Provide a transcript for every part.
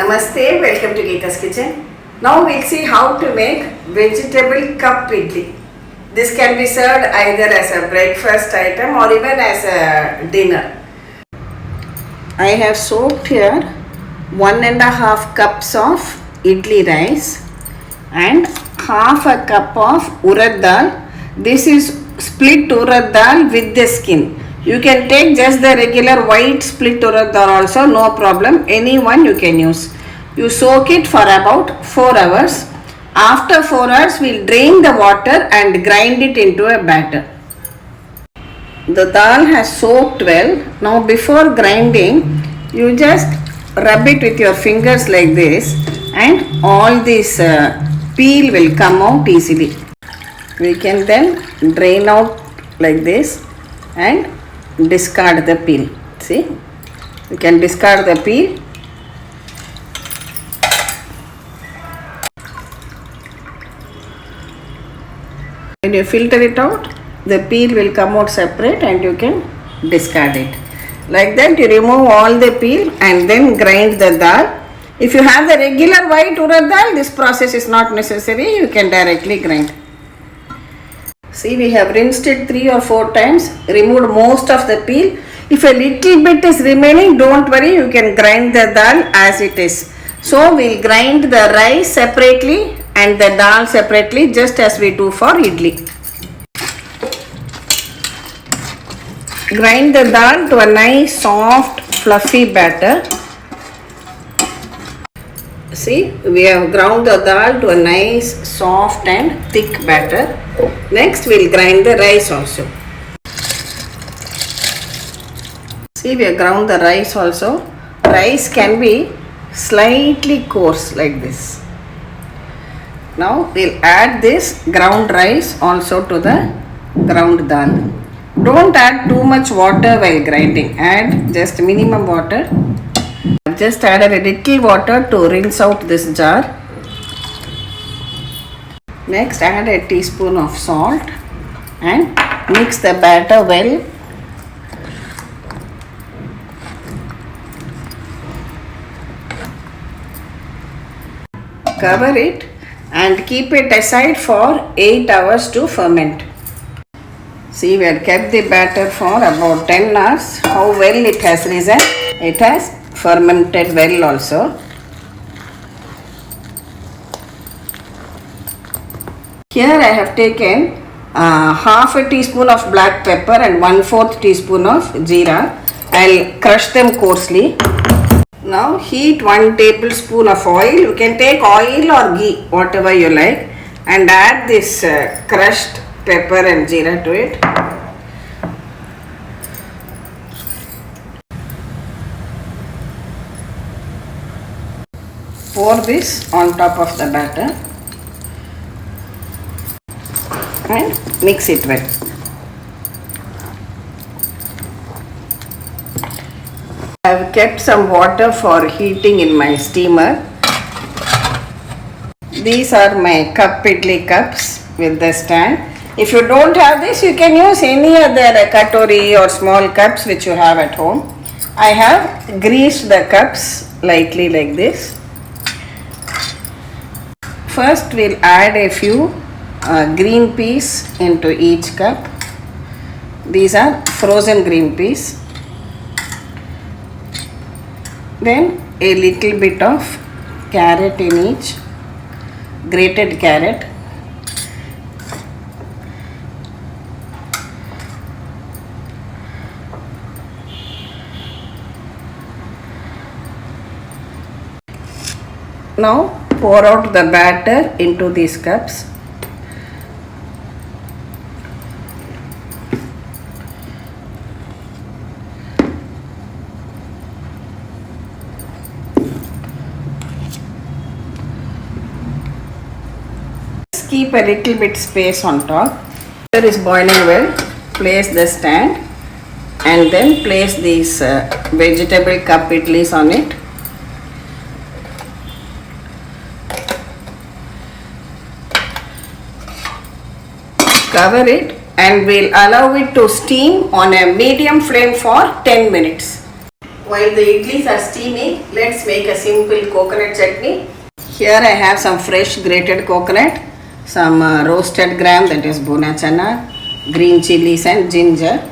Namaste, welcome to Gita's kitchen. Now we'll see how to make vegetable cup idli. This can be served either as a breakfast item or even as a dinner. I have soaked here 1.5 cups of idli rice and half a cup of urad dal. This is split urad dal with the skin. You can take just the regular white split urad dal also, no problem. Any one you can use. You soak it for about 4 hours. After 4 hours, we'll drain the water and grind it into a batter. The dal has soaked well. Now before grinding, you just rub it with your fingers like this and all this peel will come out easily. We can then drain out like this and discard the peel. See, you can discard the peel. When you filter it out, the peel will come out separate and you can discard it. Like that you remove all the peel and then grind the dal. If you have the regular white urad dal, this process is not necessary. You can directly grind. See, we have rinsed it 3 or 4 times, removed most of the peel. If a little bit is remaining, don't worry, you can grind the dal as it is. So, we'll grind the rice separately and the dal separately, just as we do for idli. Grind the dal to a nice, soft, fluffy batter. See, we have ground the dal to a nice, soft and thick batter. Next, we will grind the rice also. See, we have ground the rice also. Rice can be slightly coarse like this. Now, we will add this ground rice also to the ground dal. Don't add too much water while grinding. Add just minimum water. Just added a little water to rinse out this jar. Next, add a teaspoon of salt and mix the batter well. Cover it and keep it aside for 8 hours to ferment. See, we have kept the batter for about 10 hours. How well it has risen. It has fermented well also. Here I have taken half a teaspoon of black pepper and 1/4 teaspoon of jeera. I'll crush them coarsely. Now heat 1 tablespoon of oil. You can take oil or ghee, whatever you like, and add this crushed pepper and jeera to it. Pour this on top of the batter and mix it well. I have kept some water for heating in my steamer. These are my cup idli cups with the stand. If you don't have this, you can use any other katori or small cups which you have at home. I have greased the cups lightly like this. First, we'll add a few green peas into each cup. These are frozen green peas. Then a little bit of carrot in each, grated carrot. Now pour out the batter into these cups. Keep a little bit space on top. Water is boiling well. Place the stand and then place these vegetable cup idlis on it. Cover it and we'll allow it to steam on a medium flame for 10 minutes. while the idlis are steaming, let's make a simple coconut chutney. Here I have some fresh grated coconut, some roasted gram, that is bhuna chana, green chillies and ginger.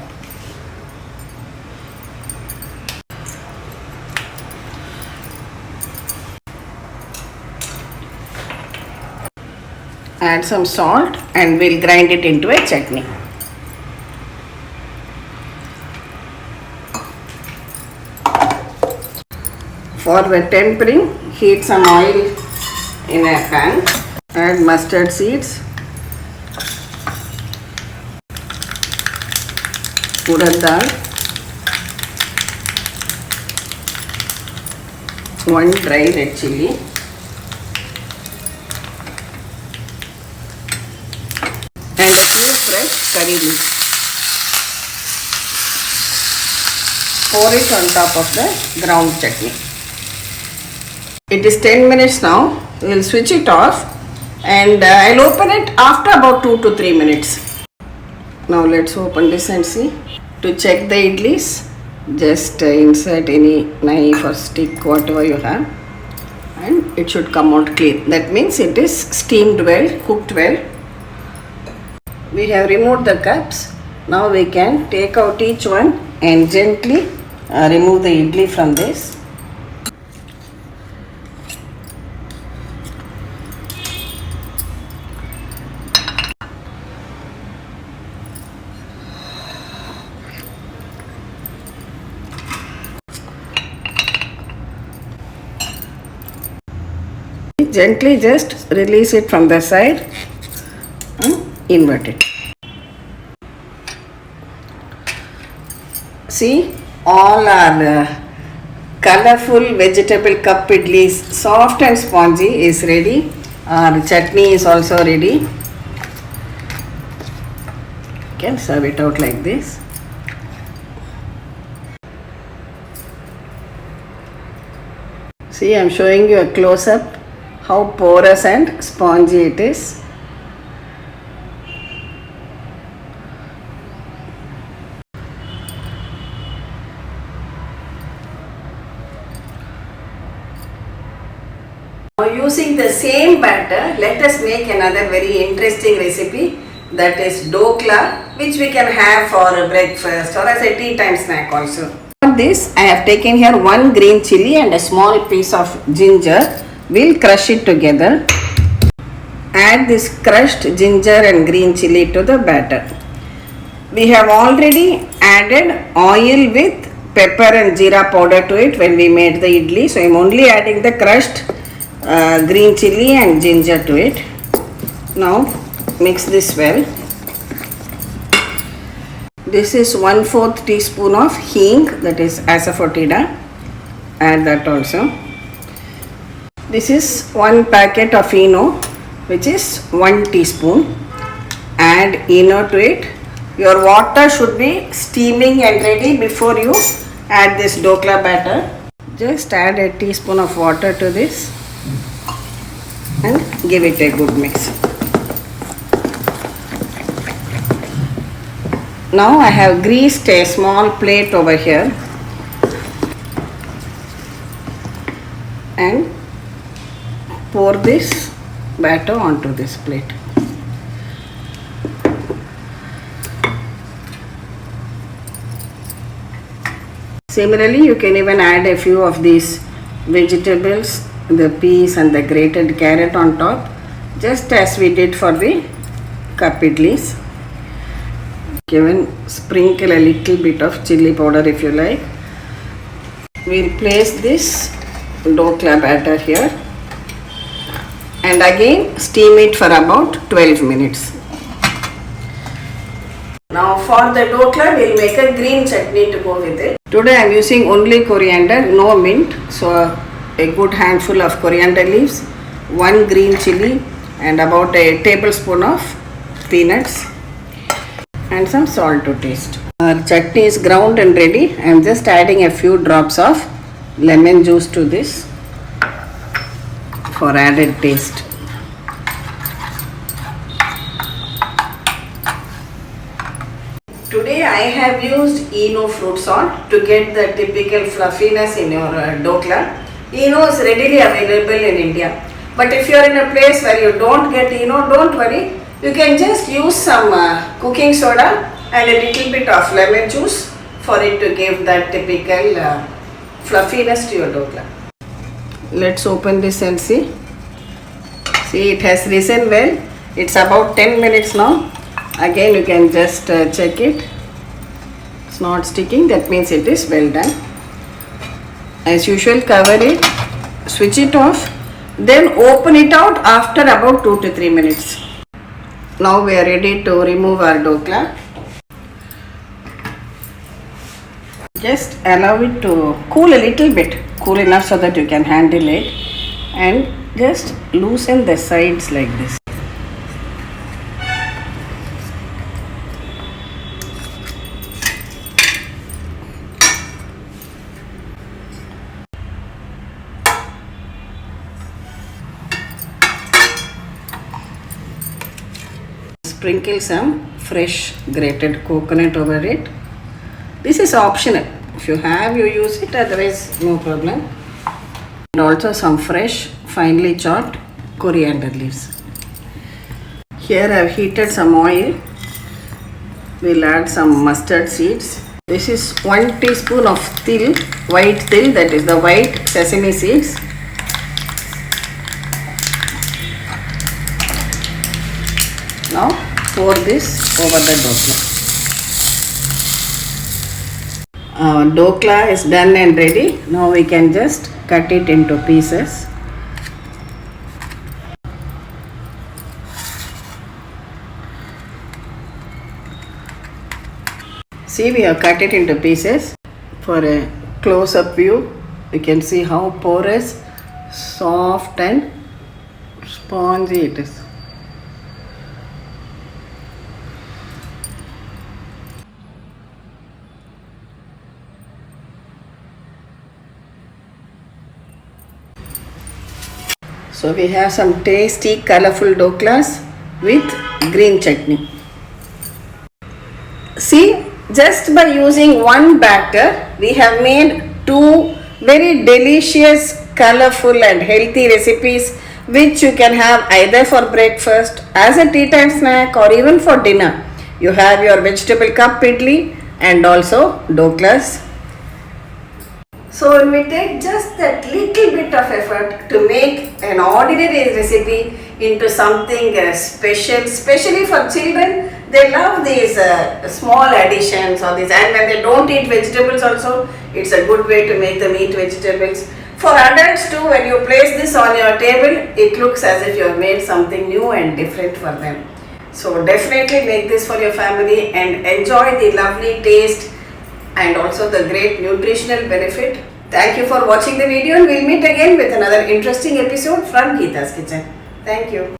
Add some salt and we'll grind it into a chutney. For the tempering, heat some oil in a pan. Add mustard seeds, urad dal, 1 dry red chilli, and a few fresh curry leaves. Pour it on top of the ground chutney. It is 10 minutes now. We will switch it off and I'll open it after about 2 to 3 minutes. Now let's open this and see. To check the idlis, just insert any knife or stick, whatever you have, and it should come out clean. That means it is steamed well, cooked well. We have removed the cups. Now we can take out each one and gently remove the idli from this. Gently just release it from the side and invert it. See, all our colorful vegetable cup idlis, soft and spongy, is ready. Our chutney is also ready. You can serve it out like this. See, I am showing you a close-up how porous and spongy it is. Now using the same batter, let us make another very interesting recipe, that is dhokla, which we can have for breakfast or as a tea time snack also. For this, I have taken here 1 green chilli and a small piece of ginger. We'll crush it together. Add this crushed ginger and green chilli to the batter. We have already added oil with pepper and jeera powder to it when we made the idli. So I am only adding the crushed green chilli and ginger to it. Now mix this well. This is 1/4 teaspoon of hing, that is asafoetida. Add that also. This is 1 packet of Eno, which is 1 teaspoon. Add Eno to it. Your water should be steaming and ready before you add this dhokla batter. Just add a teaspoon of water to this and give it a good mix. Now I have greased a small plate over here and pour this batter onto this plate. Similarly, you can even add a few of these vegetables, the peas and the grated carrot on top, just as we did for the cup idlis. Even sprinkle a little bit of chilli powder if you like. We'll place this dhokla batter here and again steam it for about 12 minutes. Now for the dhokla, we'll make a green chutney to go with it. Today I am using only coriander, no mint. So a good handful of coriander leaves, 1 green chilli and about a tablespoon of peanuts and some salt to taste. Our chutney is ground and ready. I am just adding a few drops of lemon juice to this for added taste. Today I have used Eno fruit salt to get the typical fluffiness in your dokla. Eno is readily available in India. But if you are in a place where you don't get Eno, don't worry. You can just use some cooking soda and a little bit of lemon juice for it to give that typical fluffiness to your dokla. Let's open this and see. See, it has risen well. It's about 10 minutes now. Again, you can just check it. It's not sticking. That means it is well done. As usual, cover it, switch it off, then open it out after about 2 to 3 minutes. Now we are ready to remove our dokla. Just allow it to cool a little bit, cool enough so that you can handle it, and just loosen the sides like this. Sprinkle some fresh grated coconut over it. This is optional. If you have, you use it, otherwise no problem. And also some fresh finely chopped coriander leaves. Here I have heated some oil. We'll add some mustard seeds. This is 1 teaspoon of til, white til, that is the white sesame seeds. Now pour this over the dokla. Our dokla is done and ready. Now we can just cut it into pieces. See, we have cut it into pieces. For a close-up view, you can see how porous, soft and spongy it is. So we have some tasty colorful doklas with green chutney. See, just by using one batter, we have made 2 very delicious, colorful and healthy recipes which you can have either for breakfast, as a tea time snack, or even for dinner. You have your vegetable cup idli and also doklas. So when we take just that little bit of effort to make an ordinary recipe into something special, especially for children, they love these small additions or these, and when they don't eat vegetables also, it's a good way to make them eat vegetables. For adults too, when you place this on your table, it looks as if you have made something new and different for them. So definitely make this for your family and enjoy the lovely taste and also the great nutritional benefit. Thank you for watching the video, and we'll meet again with another interesting episode from Gita's Kitchen. Thank you.